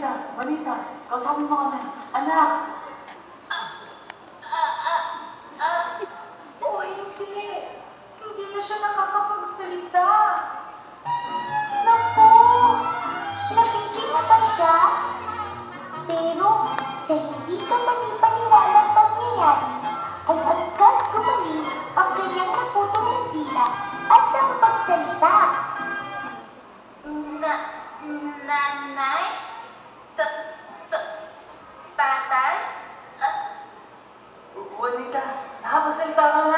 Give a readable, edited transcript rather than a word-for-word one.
Manita, kausapin mo kami. Anak! O hindi. Hindi na siya nakakapagsalita. Naku! Napitin mo pa siya? Pero sa hindi ka manipaniwalang pangyayari, ay agad gumaling ang kanyang naputol ng dila at nakapagsalita. Nanay? Tatay? Juanita, nakapagsalita ka na.